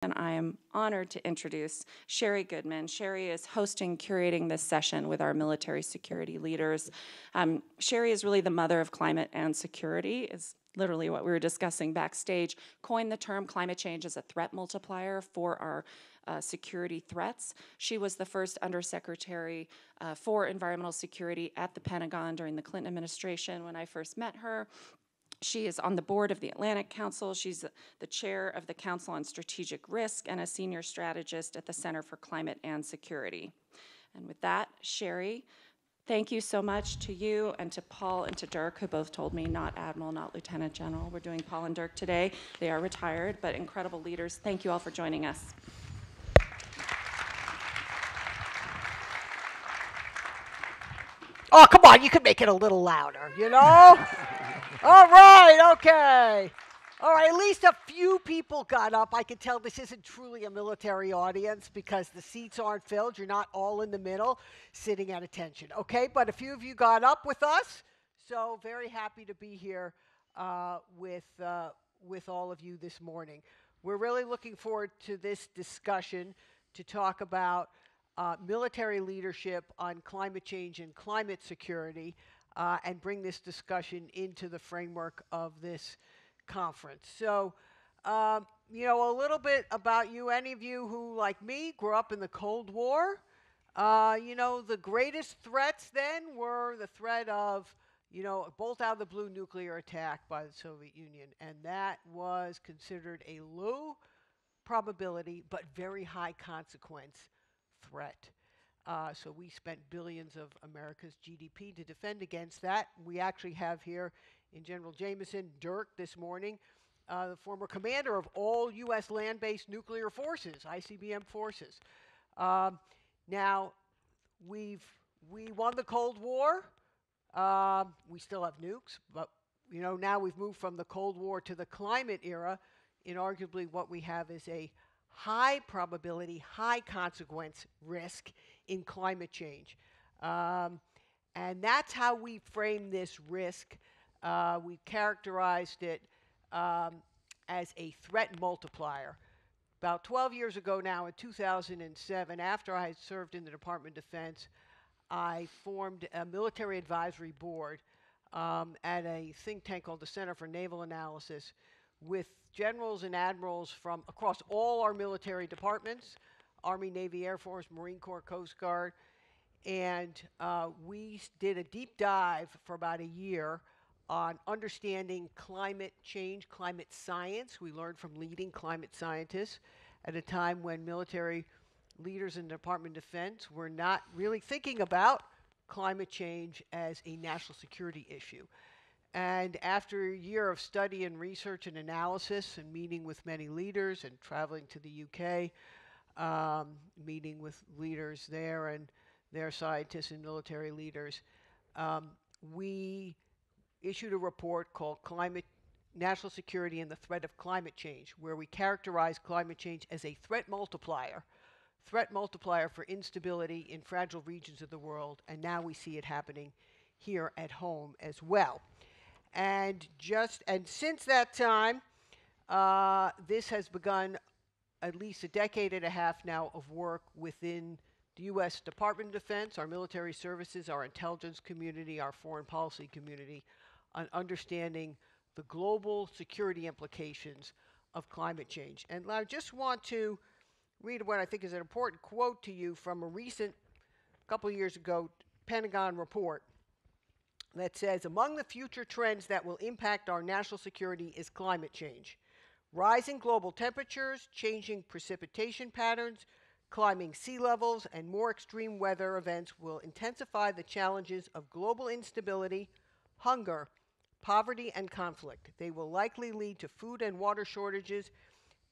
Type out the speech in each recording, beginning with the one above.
And I am honored to introduce Sherri Goodman. Sherri is hosting, curating this session with our military security leaders. Sherri is really the mother of climate and security, is literally what we were discussing backstage, coined the term climate change as a threat multiplier for our security threats. She was the first undersecretary for environmental security at the Pentagon during the Clinton administration when I first met her. She is on the board of the Atlantic Council. She's the chair of the Council on Strategic Risk and a senior strategist at the Center for Climate and Security. And with that, Sherri, thank you so much to you and to Paul and to Dirk, who both told me not Admiral, not Lieutenant General. We're doing Paul and Dirk today. They are retired, but incredible leaders. Thank you all for joining us. Oh, come on, you could make it a little louder, you know? All right, okay. All right, at least a few people got up. I can tell this isn't truly a military audience because the seats aren't filled. You're not all in the middle sitting at attention, okay? But a few of you got up with us, so very happy to be here with all of you this morning. We're really looking forward to this discussion to talk about military leadership on climate change and climate security, and bring this discussion into the framework of this conference. So, you know, a little bit about you. Any of you who, like me, grew up in the Cold War, you know, the greatest threats then were the threat of, you know, a bolt out of the blue nuclear attack by the Soviet Union. And that was considered a low probability but very high consequence threat. So we spent billions of America's GDP to defend against that. We actually have here in General Jameson, Dirk this morning, the former commander of all U.S. land-based nuclear forces, ICBM forces. Now, we won the Cold War. We still have nukes, but you know, now we've moved from the Cold War to the climate era. Inarguably, what we have is a high probability, high consequence risk in climate change. And that's how we frame this risk. We characterized it as a threat multiplier. About 12 years ago now, in 2007, after I had served in the Department of Defense, I formed a military advisory board at a think tank called the Center for Naval Analysis with generals and admirals from across all our military departments, Army, Navy, Air Force, Marine Corps, Coast Guard. And we did a deep dive for about a year on understanding climate change, climate science. We learned from leading climate scientists at a time when military leaders in the Department of Defense were not really thinking about climate change as a national security issue. And after a year of study and research and analysis and meeting with many leaders and traveling to the UK, meeting with leaders there and their scientists and military leaders, we issued a report called National Security and the Threat of Climate Change, where we characterize climate change as a threat multiplier for instability in fragile regions of the world, and now we see it happening here at home as well. And since that time, this has begun at least a decade and a half now of work within the U.S. Department of Defense, our military services, our intelligence community, our foreign policy community, on understanding the global security implications of climate change. And I just want to read what I think is an important quote to you from a recent, couple of years ago, Pentagon report that says, among the future trends that will impact our national security is climate change. Rising global temperatures, changing precipitation patterns, climbing sea levels, and more extreme weather events will intensify the challenges of global instability, hunger, poverty, and conflict. They will likely lead to food and water shortages,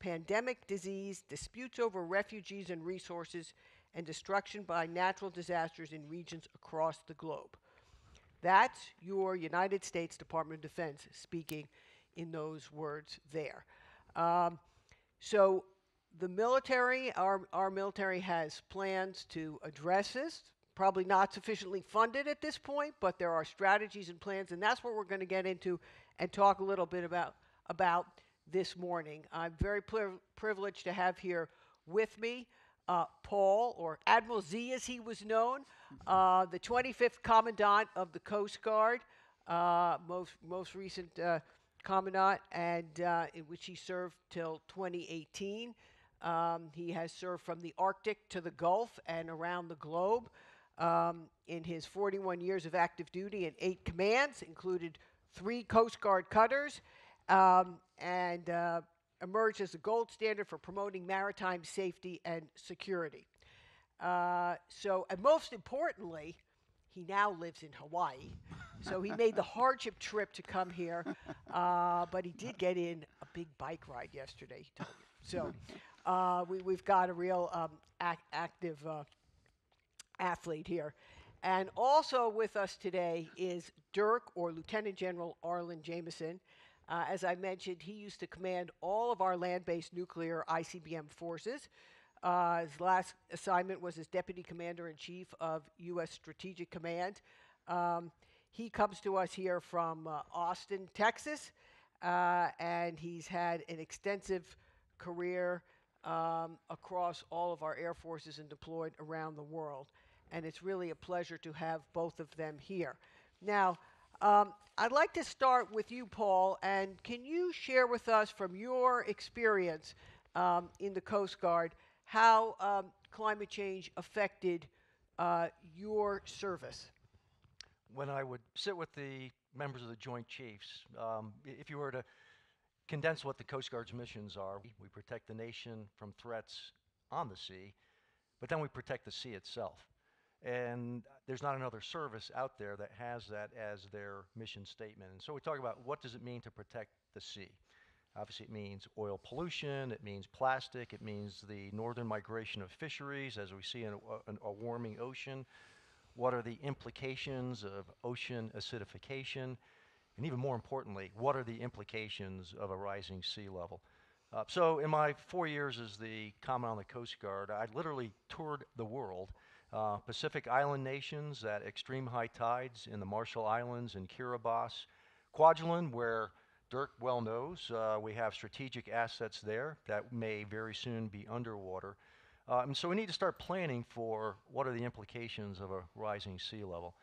pandemic disease, disputes over refugees and resources, and destruction by natural disasters in regions across the globe. That's your United States Department of Defense speaking in those words there. So the military, our military has plans to address this, probably not sufficiently funded at this point, but there are strategies and plans, and that's what we're going to get into and talk a little bit about this morning. I'm very privileged to have here with me Paul, or Admiral Z as he was known, the 25th Commandant of the Coast Guard, most recent Commandant, and in which he served till 2018. He has served from the Arctic to the Gulf and around the globe. In his 41 years of active duty and 8 commands, included 3 Coast Guard cutters, and emerged as the gold standard for promoting maritime safety and security. And most importantly, he now lives in Hawaii. So he made the hardship trip to come here, but he did get in a big bike ride yesterday, he told me. So we've got a real active athlete here. And also with us today is Dirk, or Lieutenant General Arlen Jameson. As I mentioned, he used to command all of our land-based nuclear ICBM forces. His last assignment was as Deputy Commander-in-Chief of U.S. Strategic Command. He comes to us here from Austin, Texas, and he's had an extensive career across all of our air forces and deployed around the world. And it's really a pleasure to have both of them here. Now, I'd like to start with you, Paul, and can you share with us from your experience in the Coast Guard how climate change affected your service? When I would sit with the members of the Joint Chiefs, if you were to condense what the Coast Guard's missions are, we protect the nation from threats on the sea, but then we protect the sea itself. And there's not another service out there that has that as their mission statement. And so we talk about, what does it mean to protect the sea? Obviously, it means oil pollution, it means plastic, it means the northern migration of fisheries as we see in a warming ocean. What are the implications of ocean acidification? And even more importantly, what are the implications of a rising sea level? So in my 4 years as the Commandant of the Coast Guard, I literally toured the world. Pacific Island nations at extreme high tides in the Marshall Islands and Kiribati. Kwajalein, where Dirk well knows, we have strategic assets there that may very soon be underwater. And so we need to start planning for what are the implications of a rising sea level.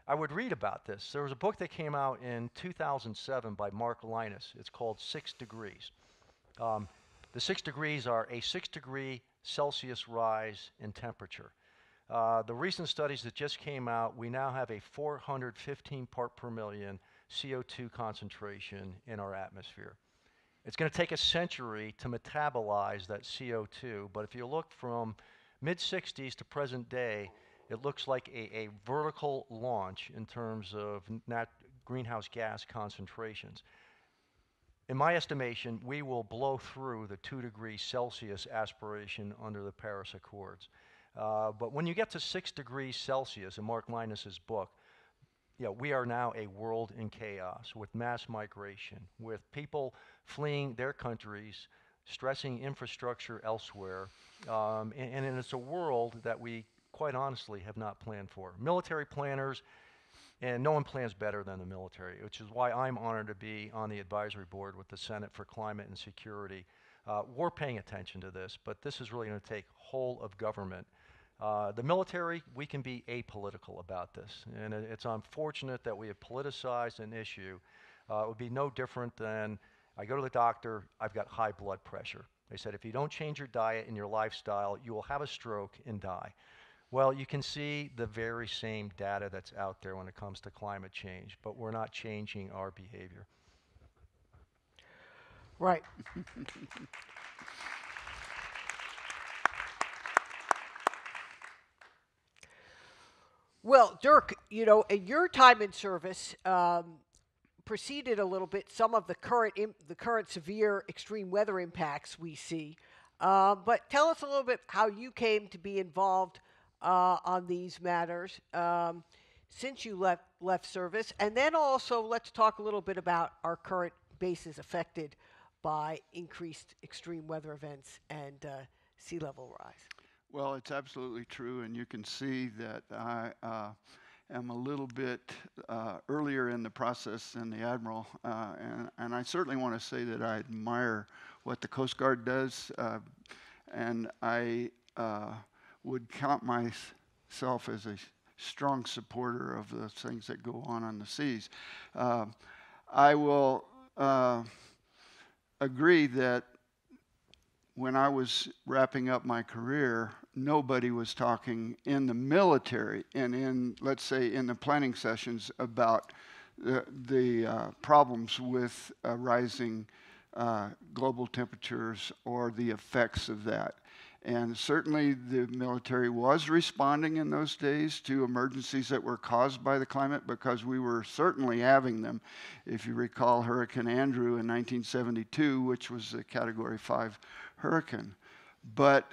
I would read about this. There was a book that came out in 2007 by Mark Linus. It's called 6 Degrees. The 6 degrees are a 6 degree Celsius rise in temperature. The recent studies that just came out, we now have a 415 part per million CO2 concentration in our atmosphere. It's going to take a century to metabolize that CO2, but if you look from mid-60s to present day, it looks like a vertical launch in terms of greenhouse gas concentrations. In my estimation, we will blow through the 2 degrees Celsius aspiration under the Paris Accords. But when you get to 6 degrees Celsius, in Mark Linus's book, we are now a world in chaos with mass migration, with people fleeing their countries, stressing infrastructure elsewhere, and it's a world that we quite honestly have not planned for. Military planners, and no one plans better than the military, which is why I'm honored to be on the advisory board with the Senate for Climate and Security. We're paying attention to this, but this is really going to take whole of government. The military, we can be apolitical about this, and it's unfortunate that we have politicized an issue. It would be no different than I go to the doctor, I've got high blood pressure. They said, if you don't change your diet and your lifestyle, you will have a stroke and die. Well, you can see the very same data that's out there when it comes to climate change, but we're not changing our behavior. Right. Well, Dirk, in your time in service preceded a little bit some of the current severe extreme weather impacts we see. But tell us a little bit how you came to be involved on these matters since you left service, and then also let's talk a little bit about our current bases affected by increased extreme weather events and sea level rise. Well, it's absolutely true, and you can see that I am a little bit earlier in the process than the Admiral, and I certainly want to say that I admire what the Coast Guard does, and I would count myself as a strong supporter of the things that go on the seas. I will agree that when I was wrapping up my career, nobody was talking in the military and in, let's say, in the planning sessions about the problems with rising global temperatures or the effects of that. And certainly the military was responding in those days to emergencies that were caused by the climate, because we were certainly having them. If you recall Hurricane Andrew in 1972, which was a Category 5 hurricane. But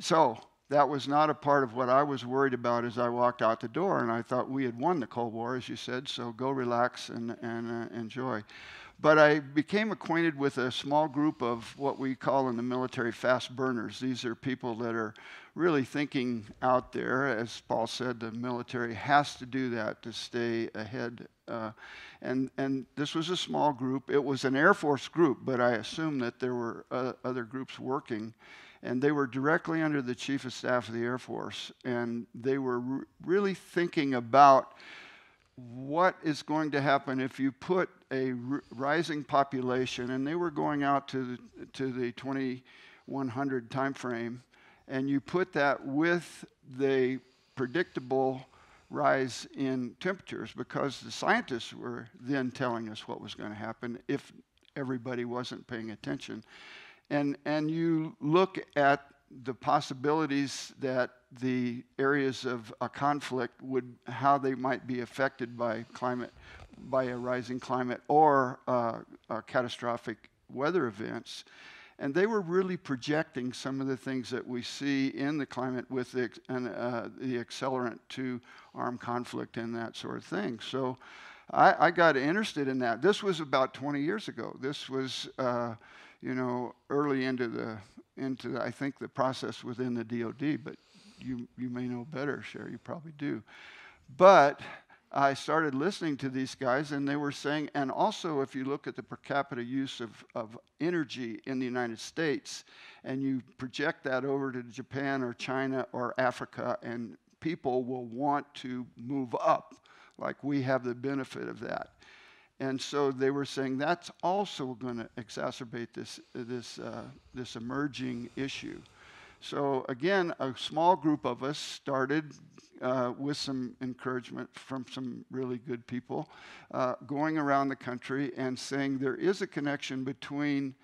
so that was not a part of what I was worried about as I walked out the door, and I thought we had won the Cold War, as you said, so go relax and enjoy. But I became acquainted with a small group of what we call in the military fast burners. These are people that are really thinking out there. As Paul said, the military has to do that to stay ahead. And this was a small group. It was an Air Force group, but I assume that there were other groups working. And they were directly under the Chief of Staff of the Air Force. And they were really thinking about what is going to happen if you put a rising population, and they were going out to the 2100 time frame, and you put that with the predictable rise in temperatures, because the scientists were then telling us what was going to happen if everybody wasn't paying attention. And you look at the possibilities that the areas of a conflict how they might be affected by climate, by a rising climate or catastrophic weather events. And they were really projecting some of the things that we see in the climate with the accelerant to armed conflict and that sort of thing. So I got interested in that. This was about 20 years ago. This was, early into I think the process within the DOD, but you may know better, Sherri, you probably do. But I started listening to these guys, and they were saying, and also if you look at the per capita use of energy in the United States, and you project that over to Japan or China or Africa, and people will want to move up, like we have the benefit of that. And so they were saying that's also going to exacerbate this emerging issue. So again, a small group of us started with some encouragement from some really good people, going around the country and saying there is a connection between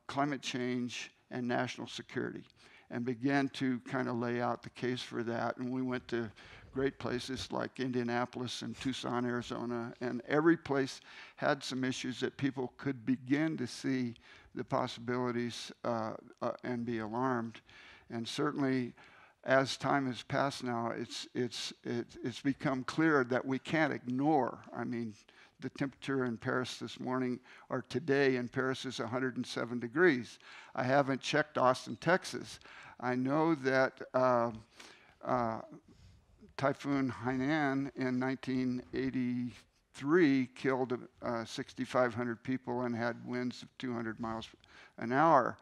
climate change and national security, and began to kind of lay out the case for that. And we went to great places like Indianapolis and Tucson, Arizona, and every place had some issues that people could begin to see the possibilities and be alarmed. And certainly, as time has passed now, it's become clear that we can't ignore. I mean, the temperature in Paris this morning, or today in Paris, is 107 degrees. I haven't checked Austin, Texas. I know that Typhoon Haiyan in 1983 killed 6,500 people and had winds of 200 miles an hour.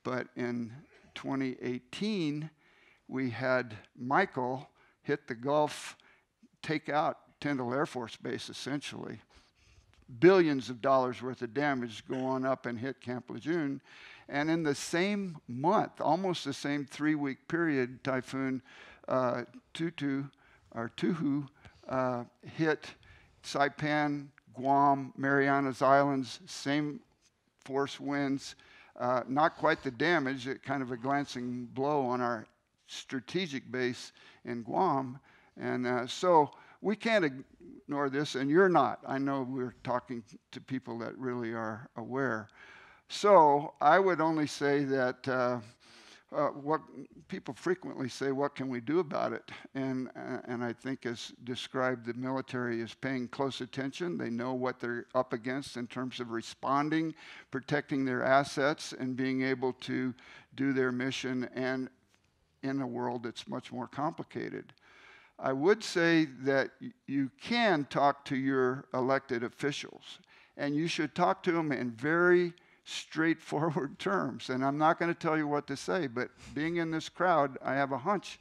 But in 2018, we had Michael hit the Gulf, take out Tyndall Air Force Base, essentially. Billions of dollars worth of damage go on up and hit Camp Lejeune. And in the same month, almost the same 3-week period, Typhoon Tuhu hit Saipan, Guam, Marianas Islands, same force winds, not quite the damage, kind of a glancing blow on our strategic base in Guam. And so we can't ignore this, and you're not. I know we're talking to people that really are aware. So I would only say that what people frequently say, what can we do about it? And I think, as described, the military is paying close attention. They know what they're up against in terms of responding, protecting their assets, and being able to do their mission, and in a world that's much more complicated. I would say that you can talk to your elected officials, and you should talk to them in very straightforward terms. And I'm not going to tell you what to say, but being in this crowd, I have a hunch,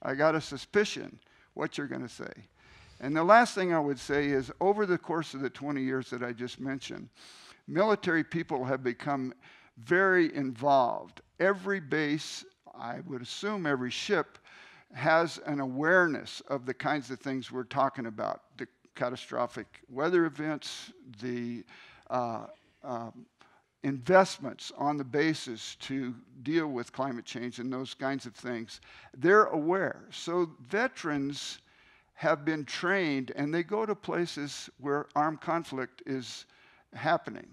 I got a suspicion what you're going to say. And the last thing I would say is, over the course of the 20 years that I just mentioned, military people have become very involved. Every base, I would assume every ship, has an awareness of the kinds of things we're talking about, the catastrophic weather events, the investments on the bases to deal with climate change and those kinds of things. They're aware. So veterans have been trained, and they go to places where armed conflict is happening.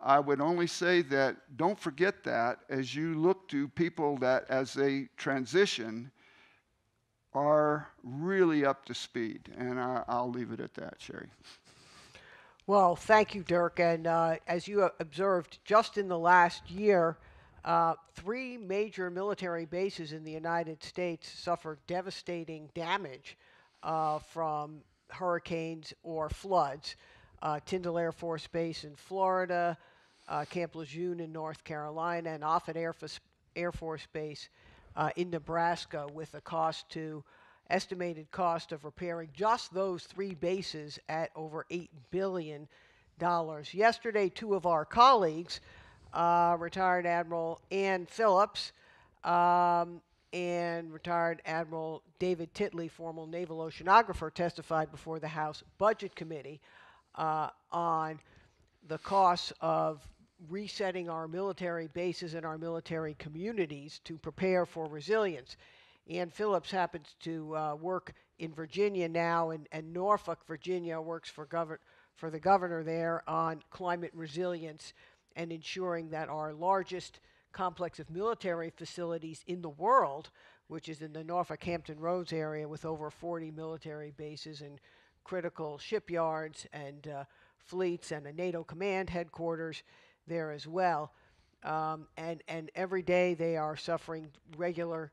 I would only say that don't forget that as you look to people that, as they transition, are really up to speed. And I'll leave it at that, Sherri. Well, thank you, Dirk. And as you observed, just in the last year, 3 major military bases in the United States suffered devastating damage from hurricanes or floods. Tyndall Air Force Base in Florida, Camp Lejeune in North Carolina, and Offutt Air Force Base in Nebraska, with a estimated cost of repairing just those 3 bases at over $8 billion. Yesterday, 2 of our colleagues, retired Admiral Ann Phillips and retired Admiral David Titley, former naval oceanographer, testified before the House Budget Committee on the costs of resetting our military bases and our military communities to prepare for resilience. Ann Phillips happens to work in Virginia now, and Norfolk, Virginia, works for the governor there on climate resilience and ensuring that our largest complex of military facilities in the world, which is in the Norfolk Hampton Roads area with over 40 military bases and critical shipyards and fleets and a NATO command headquarters there as well. And every day they are suffering regular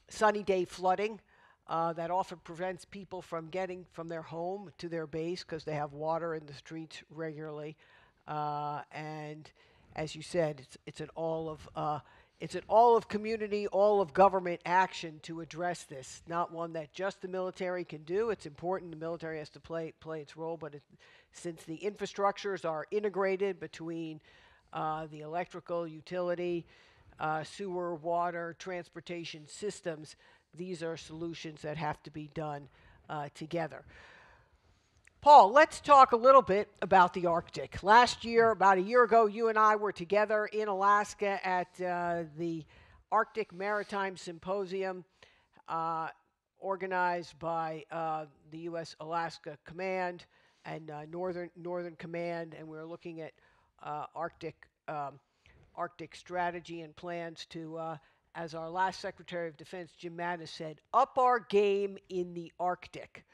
sunny day flooding that often prevents people from getting from their home to their base because they have water in the streets regularly. And as you said, it's an all of community, all of government action to address this. Not one that just the military can do. It's important the military has to play its role, but since the infrastructures are integrated between the electrical, utility, sewer, water, transportation systems, these are solutions that have to be done together. Paul, let's talk a little bit about the Arctic. Last year, about a year ago, you and I were together in Alaska at the Arctic Maritime Symposium organized by the U.S. Alaska Command and Northern Command, and we were looking at Arctic strategy and plans to, as our last Secretary of Defense, Jim Mattis, said, up our game in the Arctic.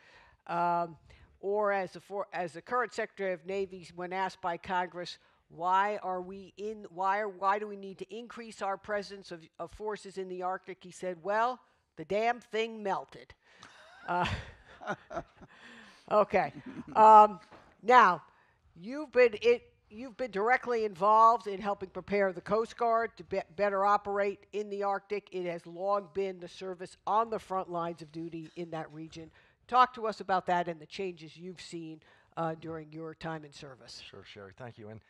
Or as the current Secretary of Navy, when asked by Congress, why do we need to increase our presence of forces in the Arctic? He said, well, the damn thing melted. Okay. Now, you've been directly involved in helping prepare the Coast Guard to better operate in the Arctic. It has long been the service on the front lines of duty in that region. Talk to us about that and the changes you've seen during your time in service. Sure, Sherri. Thank you. And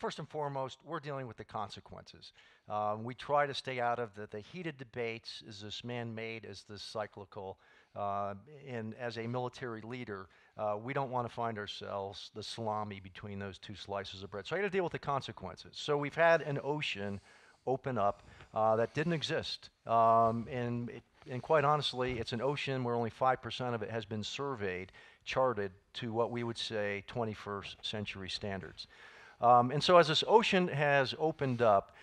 first and foremost, we're dealing with the consequences. We try to stay out of the heated debates. Is this man-made? Is this cyclical? And as a military leader, we don't want to find ourselves the salami between those 2 slices of bread. So I had to deal with the consequences. So we've had an ocean open up that didn't exist. And quite honestly, it's an ocean where only 5% of it has been surveyed, charted to what we would say 21st century standards. And so as this ocean has opened up,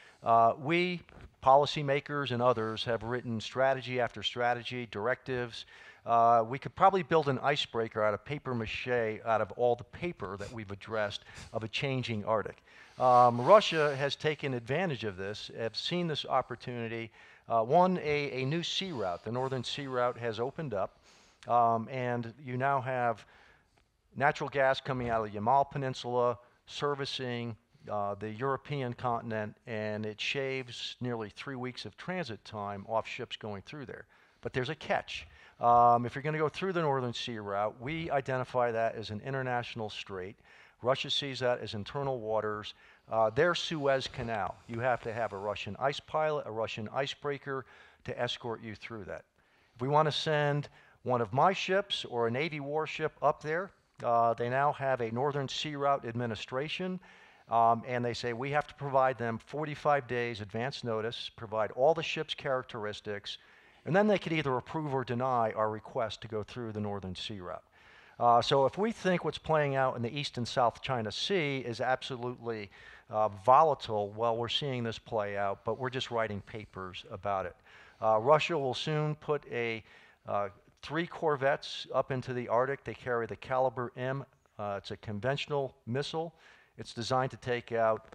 We, policymakers and others, have written strategy after strategy, directives. We could probably build an icebreaker out of paper mache out of all the paper that we've addressed of a changing Arctic. Russia has taken advantage of this, have seen this opportunity. One, a new sea route, the Northern Sea Route, has opened up, and you now have natural gas coming out of the Yamal Peninsula, servicing the European continent, and it shaves nearly 3 weeks of transit time off ships going through there. But there's a catch. If you're going to go through the Northern Sea Route, we identify that as an international strait. Russia sees that as internal waters. Their Suez Canal, you have to have a Russian ice pilot, a Russian icebreaker to escort you through that. If we want to send one of my ships or a Navy warship up there, they now have a Northern Sea Route administration, and they say we have to provide them 45 days advance notice, provide all the ship's characteristics, and then they could either approve or deny our request to go through the Northern Sea Route. So if we think what's playing out in the East and South China Sea is absolutely volatile, well, we're seeing this play out, but we're just writing papers about it. Russia will soon put 3 corvettes up into the Arctic. They carry the Caliber M. It's a conventional missile. It's designed to take out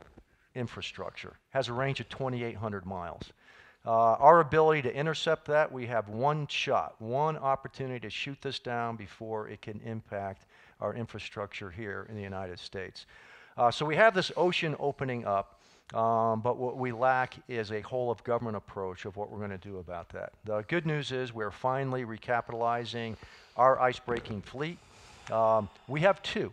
infrastructure. Has a range of 2,800 miles. Our ability to intercept that, we have one shot, one opportunity to shoot this down before it can impact our infrastructure here in the United States. So we have this ocean opening up, but what we lack is a whole of government approach of what we're going to do about that. The good news is we're finally recapitalizing our ice-breaking fleet. We have 2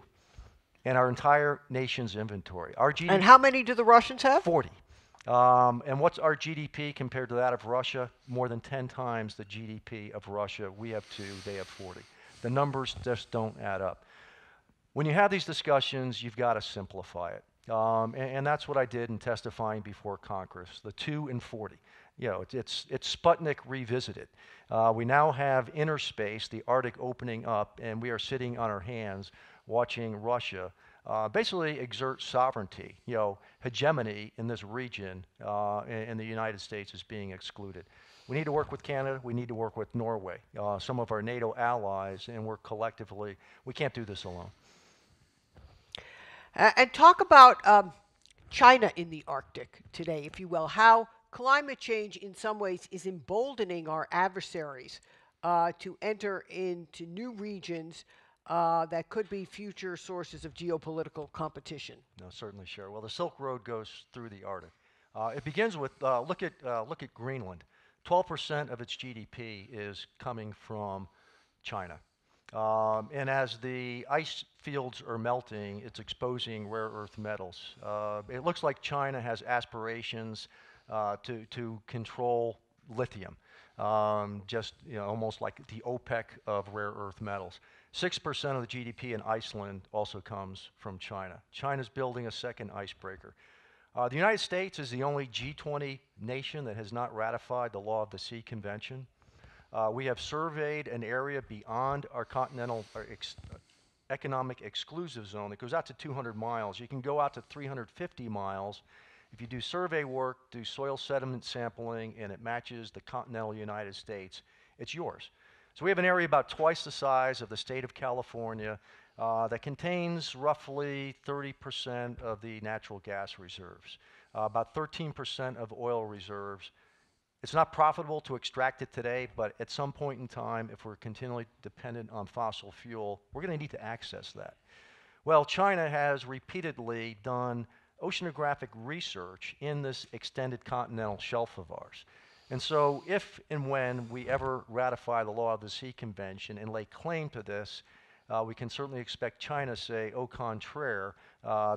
in our entire nation's inventory. Our GDP, And how many do the Russians have? 40. And what's our GDP compared to that of Russia? More than 10 times the GDP of Russia. We have 2, they have 40. The numbers just don't add up. When you have these discussions, you've got to simplify it. And that's what I did in testifying before Congress, the 2 and 40. You know, it's Sputnik revisited. We now have inner space, the Arctic opening up, and we are sitting on our hands watching Russia basically exert sovereignty, you know, hegemony in this region, and the United States is being excluded. We need to work with Canada. We need to work with Norway, some of our NATO allies, and work collectively. We can't do this alone. And talk about China in the Arctic today, if you will, how climate change in some ways is emboldening our adversaries to enter into new regions that could be future sources of geopolitical competition. No, certainly, Sherri. Well, the Silk Road goes through the Arctic. It begins with look at Greenland. 12% of its GDP is coming from China. And as the ice fields are melting, it's exposing rare earth metals. It looks like China has aspirations to control lithium, just almost like the OPEC of rare earth metals. 6% of the GDP in Iceland also comes from China. China's building a second icebreaker. The United States is the only G20 nation that has not ratified the Law of the Sea Convention. We have surveyed an area beyond our continental economic exclusive zone that goes out to 200 miles. You can go out to 350 miles. If you do survey work, do soil sediment sampling, and it matches the continental United States, it's yours. So we have an area about twice the size of the state of California that contains roughly 30% of the natural gas reserves, about 13% of oil reserves. It's not profitable to extract it today, but at some point in time, if we're continually dependent on fossil fuel, we're going to need to access that. Well, China has repeatedly done oceanographic research in this extended continental shelf of ours. And so if and when we ever ratify the Law of the Sea Convention and lay claim to this, we can certainly expect China to say, au contraire,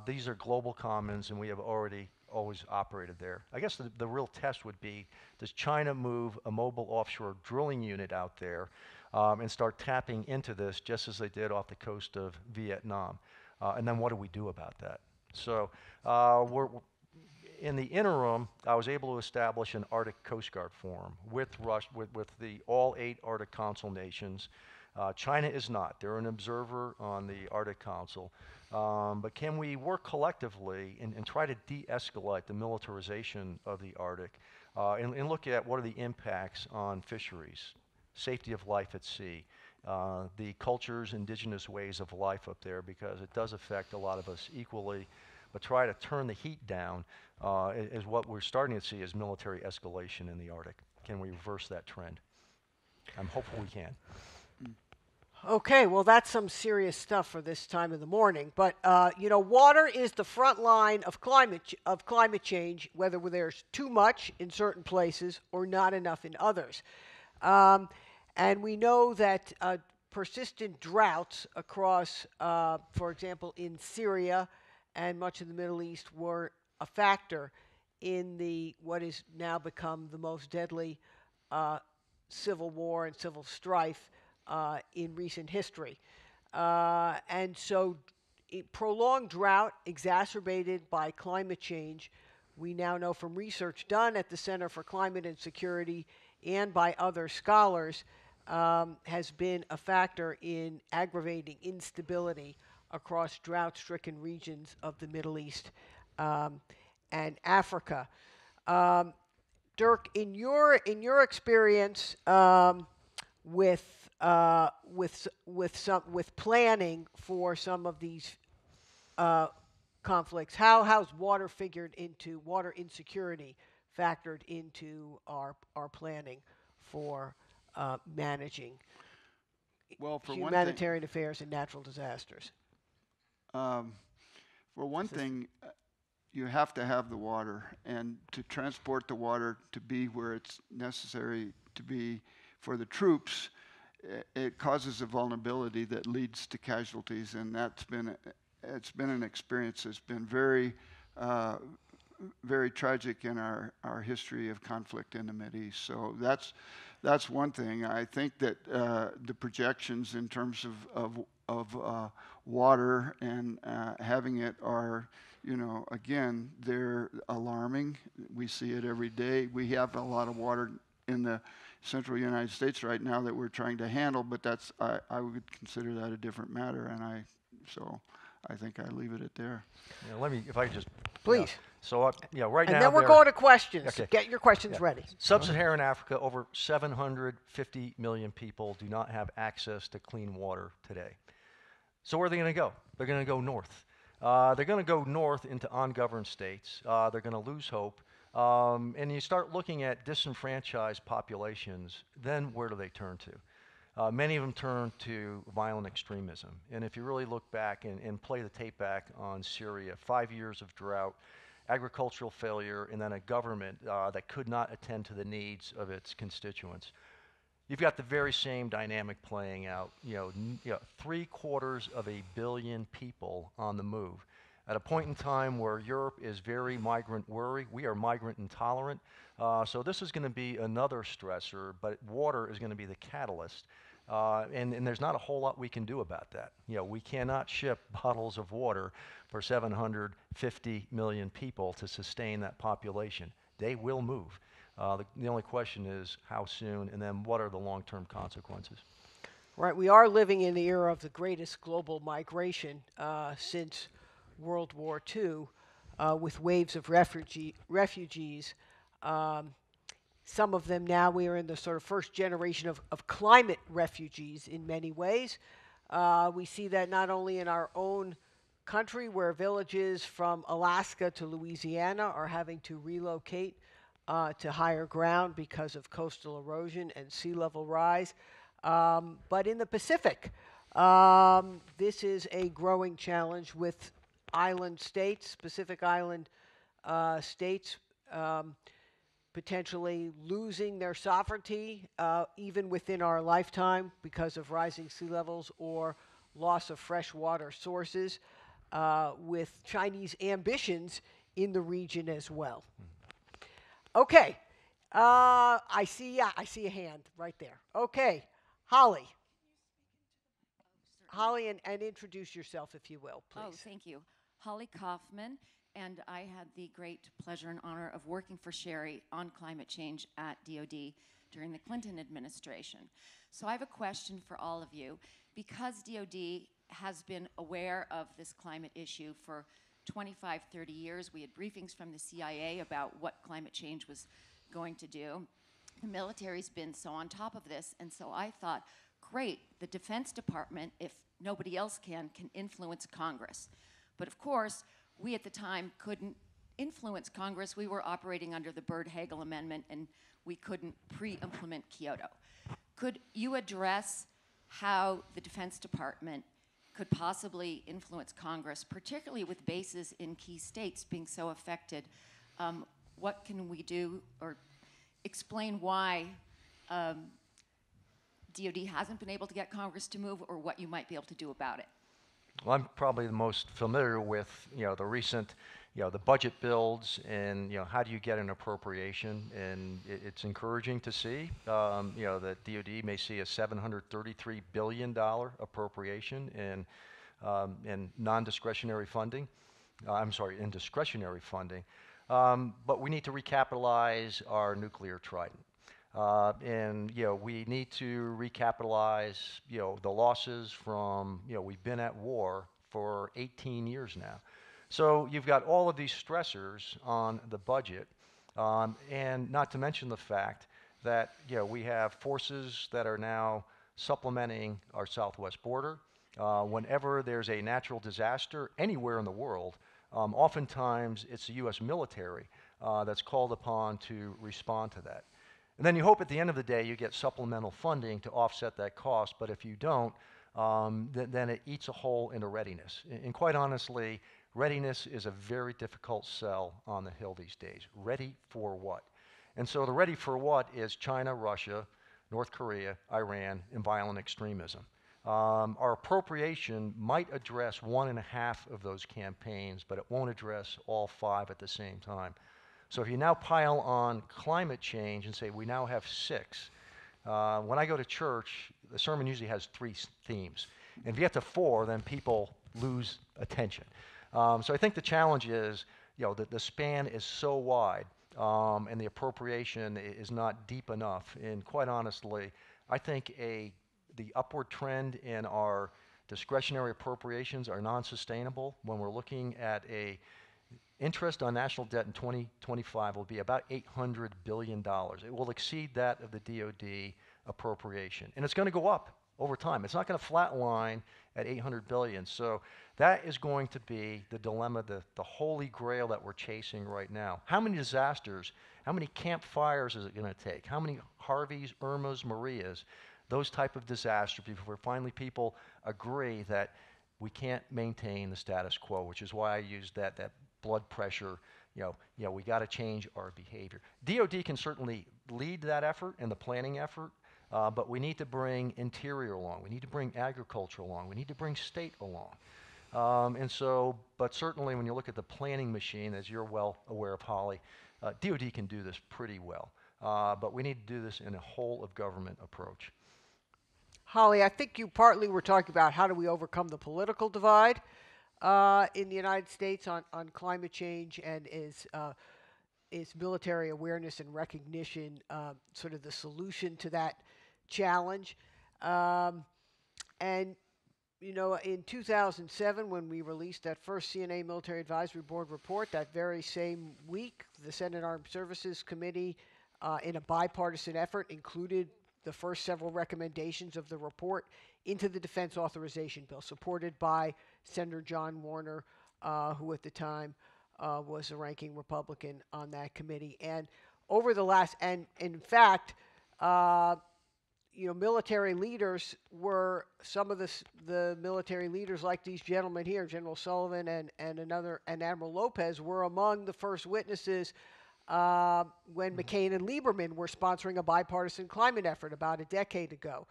these are global commons and we have always operated there. I guess the real test would be, does China move a mobile offshore drilling unit out there and start tapping into this just as they did off the coast of Vietnam? And then what do we do about that? So in the interim, I was able to establish an Arctic Coast Guard Forum with all 8 Arctic Council nations. China is not. They're an observer on the Arctic Council. But can we work collectively and try to de-escalate the militarization of the Arctic and look at what are the impacts on fisheries, safety of life at sea, the cultures, indigenous ways of life up there, because it does affect a lot of us equally, but try to turn the heat down is what we're starting to see as military escalation in the Arctic. Can we reverse that trend? I'm hopeful we can. Okay, well, that's some serious stuff for this time of the morning. But you know, water is the front line of climate change, whether there's too much in certain places or not enough in others. And we know that persistent droughts across, for example, in Syria and much of the Middle East were a factor in what is now become the most deadly civil war and civil strife in recent history. And so prolonged drought exacerbated by climate change, we now know from research done at the Center for Climate and Security and by other scholars, has been a factor in aggravating instability across drought-stricken regions of the Middle East and Africa. Dirk, in your experience with planning for some of these conflicts, how's water insecurity factored into our planning for managing humanitarian affairs and natural disasters? For one thing, you have to have the water, and to transport the water to be where it's necessary to be for the troops, it causes a vulnerability that leads to casualties, and it's been an experience that's been very very tragic in our history of conflict in the Mideast. So that's one thing. I think that the projections in terms of water and having it are, again, they're alarming. We see it every day. We have a lot of water in the central United States right now that we're trying to handle, but I would consider that a different matter, and so I think I leave it at there. Let me, if I could just... Please. So, right now... And then we're going to questions. Okay. Get your questions ready. Sub-Saharan Africa, over 750 million people do not have access to clean water today. So where are they going to go? They're going to go north. They're going to go north into ungoverned states. They're going to lose hope. And you start looking at disenfranchised populations, then where do they turn to? Many of them turn to violent extremism. And if you really look back and play the tape back on Syria, 5 years of drought, agricultural failure, and then a government that could not attend to the needs of its constituents. You've got the very same dynamic playing out. 750 million people on the move. At a point in time where Europe is very migrant worried, we are migrant intolerant. So this is going to be another stressor, but water is going to be the catalyst. And there's not a whole lot we can do about that. We cannot ship bottles of water for 750 million people to sustain that population. They will move. The only question is how soon, and then what are the long-term consequences? Right. We are living in the era of the greatest global migration since World War II, with waves of refugees. Some of them now, we are in the sort of first generation of climate refugees in many ways. We see that not only in our own country, where villages from Alaska to Louisiana are having to relocate to higher ground because of coastal erosion and sea level rise, but in the Pacific, this is a growing challenge with island states, Pacific Island states, potentially losing their sovereignty even within our lifetime because of rising sea levels or loss of fresh water sources, with Chinese ambitions in the region as well. Okay, I see a hand right there. Okay, Holly. Holly, and introduce yourself, if you will, please. Oh, thank you. Holly Kaufman, and I had the great pleasure and honor of working for Sherri on climate change at DoD during the Clinton administration. So I have a question for all of you. Because DoD has been aware of this climate issue for 25, 30 years, we had briefings from the CIA about what climate change was going to do. The military's been so on top of this, and so I thought, great, the Defense Department, if nobody else can influence Congress. But of course, we at the time couldn't influence Congress. We were operating under the Byrd-Hagel Amendment, and we couldn't pre-implement Kyoto. Could you address how the Defense Department could possibly influence Congress, particularly with bases in key states being so affected? What can we do, or explain why DoD hasn't been able to get Congress to move, or what you might be able to do about it? Well, I'm probably the most familiar with, the recent, the budget builds and, how do you get an appropriation? And it's encouraging to see, that DoD may see a $733 billion appropriation in non-discretionary funding. In discretionary funding. But we need to recapitalize our nuclear trident. And we need to recapitalize the losses from we've been at war for 18 years now. So you've got all of these stressors on the budget, and not to mention the fact that we have forces that are now supplementing our southwest border. Whenever there's a natural disaster anywhere in the world, oftentimes it's the U.S. military that's called upon to respond to that. And then you hope at the end of the day you get supplemental funding to offset that cost, but if you don't, then it eats a hole into readiness. And quite honestly, readiness is a very difficult sell on the Hill these days. Ready for what? And so the ready for what is China, Russia, North Korea, Iran, and violent extremism. Our appropriation might address 1.5 of those campaigns, but it won't address all 5 at the same time. So if you now pile on climate change and say we now have 6, when I go to church, the sermon usually has 3 themes. And if you get to 4, then people lose attention. So I think the challenge is, that the span is so wide and the appropriation is not deep enough. And quite honestly, I think the upward trend in our discretionary appropriations are non-sustainable. When we're looking at interest on national debt in 2025 will be about $800 billion. It will exceed that of the DoD appropriation. And it's going to go up over time. It's not going to flatline at $800 billion. So that is going to be the dilemma, the holy grail that we're chasing right now. How many disasters, how many campfires is it going to take? How many Harveys, Irmas, Marias, those type of disasters before finally people agree that we can't maintain the status quo, which is why I used that blood pressure, we got to change our behavior. DoD can certainly lead that effort and the planning effort, but we need to bring interior along. We need to bring agriculture along. We need to bring state along. But certainly when you look at the planning machine, as you're well aware of, Holly, DoD can do this pretty well. But we need to do this in a whole of government approach. Holly, I think you partly were talking about how do we overcome the political divide in the United States on climate change, and is military awareness and recognition sort of the solution to that challenge. And, in 2007, when we released that first CNA Military Advisory Board report, that very same week, the Senate Armed Services Committee, in a bipartisan effort, included the first several recommendations of the report into the Defense Authorization Bill, supported by Senator John Warner, who at the time was the ranking Republican on that committee. And over the last, and in fact, military leaders were, some of the military leaders like these gentlemen here, General Sullivan and Admiral Lopez, were among the first witnesses when McCain and Lieberman were sponsoring a bipartisan climate effort about a decade ago.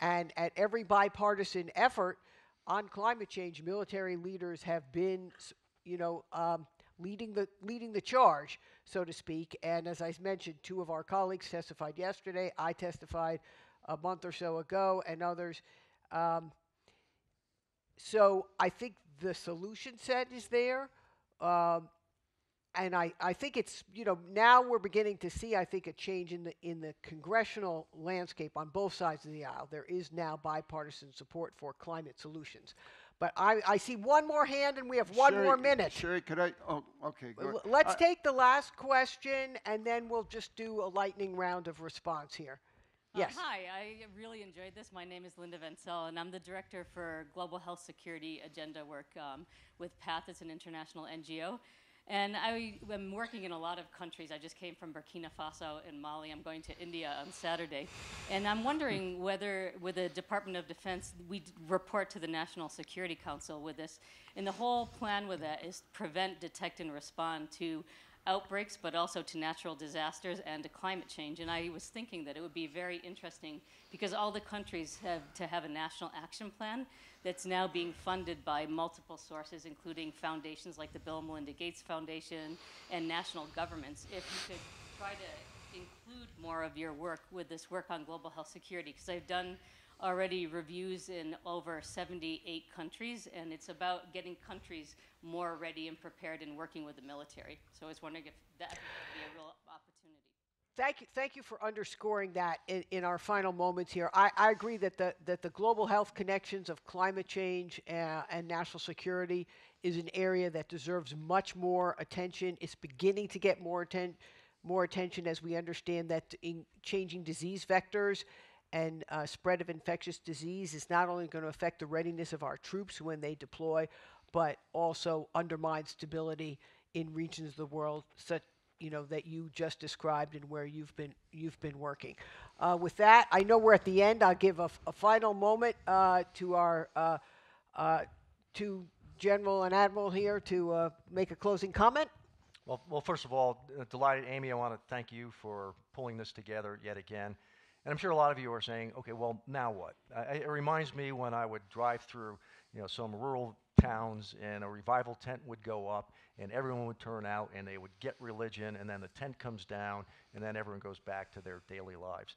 And at every bipartisan effort on climate change, military leaders have been, leading the charge, so to speak. And as I mentioned, 2 of our colleagues testified yesterday. I testified a month or so ago, and others. So I think the solution set is there. and I think it's, now we're beginning to see, I think, a change in the congressional landscape on both sides of the aisle. There is now bipartisan support for climate solutions. But I see one more hand, and we have one more minute. Sherri, could I? Oh, okay. Let's take the last question, and then we'll just do a lightning round of response here. Yes. Hi, I really enjoyed this. My name is Linda Vencel, and I'm the director for Global Health Security Agenda work with PATH. It's an international NGO. And I am working in a lot of countries. I just came from Burkina Faso and Mali. I'm going to India on Saturday. And I'm wondering whether, with the Department of Defense, we report to the National Security Council with this. And the whole plan with that is prevent, detect, and respond to outbreaks, but also to natural disasters and to climate change. And I was thinking that it would be very interesting because all the countries have to have a national action plan that's now being funded by multiple sources, including foundations like the Bill and Melinda Gates Foundation and national governments. If you could try to include more of your work with this work on global health security, because I've done already reviews in over 78 countries, and it's about getting countries more ready and prepared and working with the military. So I was wondering if that would be a real opportunity. Thank you for underscoring that in our final moments here. I agree that the global health connections of climate change and national security is an area that deserves much more attention. It's beginning to get more attention as we understand that in changing disease vectors and spread of infectious disease is not only going to affect the readiness of our troops when they deploy, but also undermine stability in regions of the world such that you just described and where you've been working. With that, I know we're at the end. I'll give a final moment to our two General and Admiral here to make a closing comment. Well, first of all, delighted, Amy, I want to thank you for pulling this together yet again. And I'm sure a lot of you are saying, okay, well, now what? It reminds me when I would drive through, some rural towns and a revival tent would go up and everyone would turn out and they would get religion and then the tent comes down and then everyone goes back to their daily lives.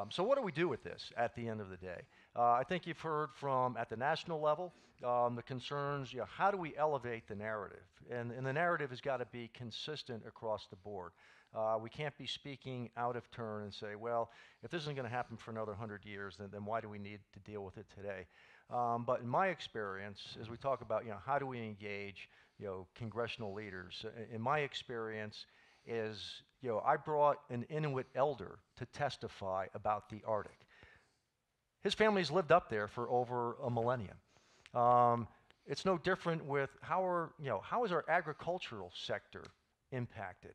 So what do we do with this at the end of the day? I think you've heard from, at the national level, the concerns, how do we elevate the narrative? And the narrative has got to be consistent across the board. We can't be speaking out of turn and say, well, if this isn't going to happen for another 100 years, then why do we need to deal with it today? But in my experience, as we talk about, how do we engage, congressional leaders, in my experience is, I brought an Inuit elder to testify about the Arctic. His family's lived up there for over a millennium. It's no different with how is our agricultural sector impacted?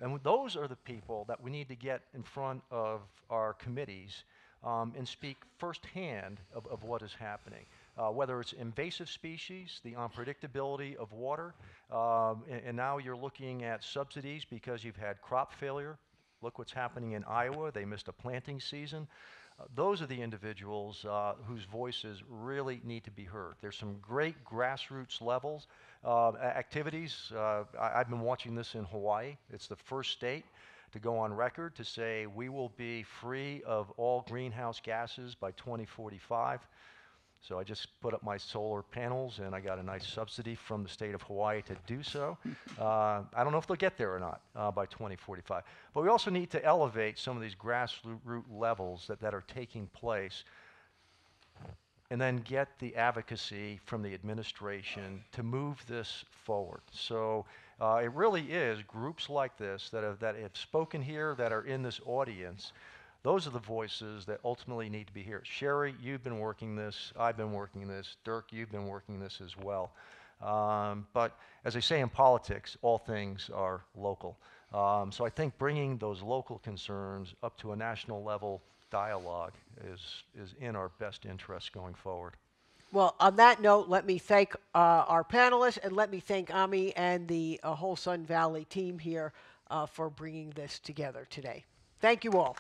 And those are the people that we need to get in front of our committees and speak firsthand of what is happening. Whether it's invasive species, the unpredictability of water, and now you're looking at subsidies because you've had crop failure. Look what's happening in Iowa. They missed a planting season. Those are the individuals whose voices really need to be heard. There's some great grassroots levels activities. I've been watching this in Hawaii. It's the first state to go on record to say we will be free of all greenhouse gases by 2045. So I just put up my solar panels and I got a nice subsidy from the state of Hawaii to do so. I don't know if they'll get there or not by 2045. But we also need to elevate some of these grassroots levels that are taking place and then get the advocacy from the administration to move this forward. So it really is groups like this that have spoken here, that are in this audience. Those are the voices that ultimately need to be here. Sherri, you've been working this. I've been working this. Dirk, you've been working this as well. But as they say in politics, all things are local. So I think bringing those local concerns up to a national level dialogue is in our best interest going forward. Well, on that note, let me thank our panelists and let me thank Ami and the whole Sun Valley team here for bringing this together today. Thank you all.